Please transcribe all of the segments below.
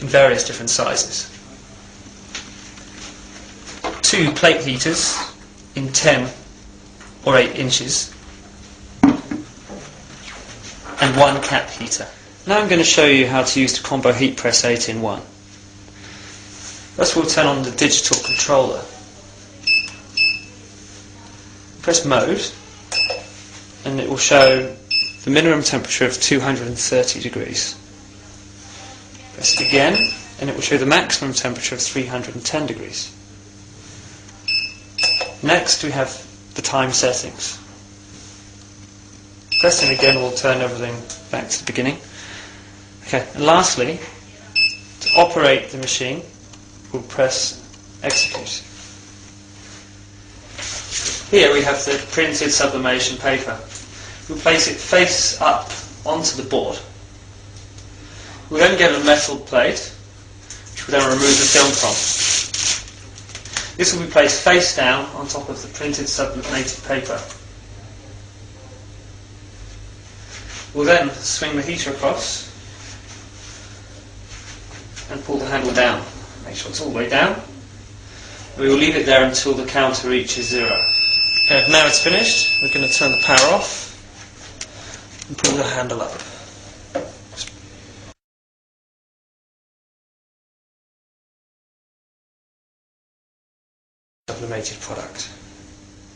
in various different sizes. 2 plate heaters in 10 or 8 inches, and 1 cap heater. Now I'm going to show you how to use the combo heat press 8-in-1. First we'll turn on the digital controller. Press mode and it will show the minimum temperature of 230 degrees. Press it again and it will show the maximum temperature of 310 degrees. Next we have the time settings. Pressing again will turn everything back to the beginning. Okay, and lastly, to operate the machine, we'll press execute. Here we have the printed sublimation paper. We'll place it face up onto the board. We'll then get a metal plate, which we'll then remove the film from. This will be placed face down on top of the printed sublimated paper. We'll then swing the heater across and pull the handle down. Make sure it's all the way down. We will leave it there until the counter reaches 0. Okay, now it's finished, we're going to turn the power off and pull the handle up. Sublimated product.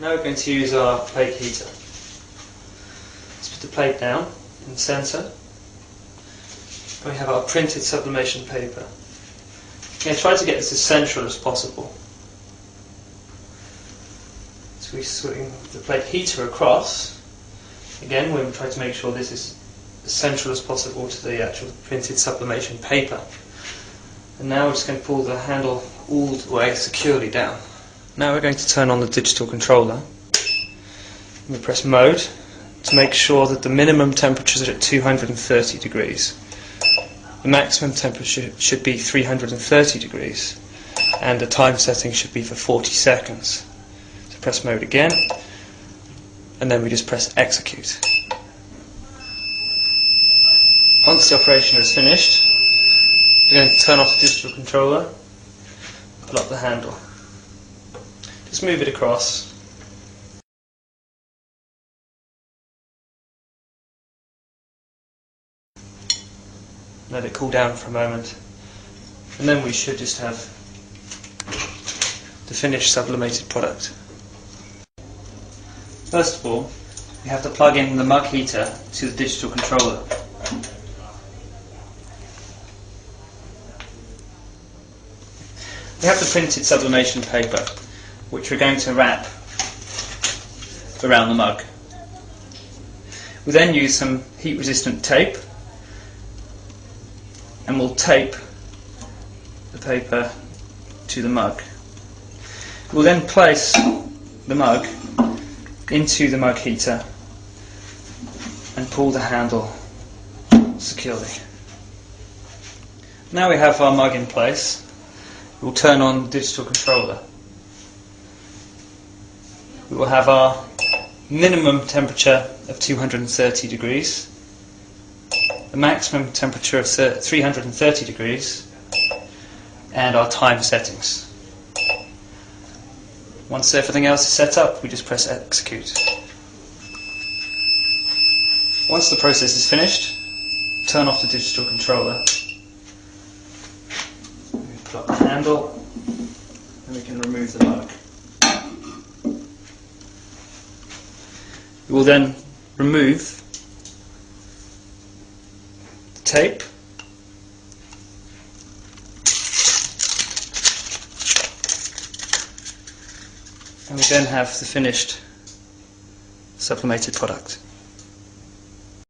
Now we're going to use our plate heater. Let's put the plate down in the centre. We have our printed sublimation paper. Okay, try to get this as central as possible. So we swing the plate heater across. Again, we try to make sure this is as central as possible to the actual printed sublimation paper. And now we're just going to pull the handle all the way securely down. Now we're going to turn on the digital controller. We press mode to make sure that the minimum temperature is at 230 degrees. The maximum temperature should be 330 degrees and the time setting should be for 40 seconds. So press mode again and then we just press execute. Once the operation is finished, we're going to turn off the digital controller, pull up the handle. Just move it across. Let it cool down for a moment, and then we should just have the finished sublimated product. First of all, we have to plug in the mug heater to the digital controller. We have the printed sublimation paper, which we're going to wrap around the mug. We then use some heat resistant tape and we'll tape the paper to the mug. We'll then place the mug into the mug heater and pull the handle securely. Now we have our mug in place, we'll turn on the digital controller. We will have our minimum temperature of 230 degrees, the maximum temperature of 330 degrees, and our time settings. Once everything else is set up, we just press execute. Once the process is finished, turn off the digital controller. We pull up the handle and we can remove the mug. We will then remove the tape and we then have the finished sublimated product.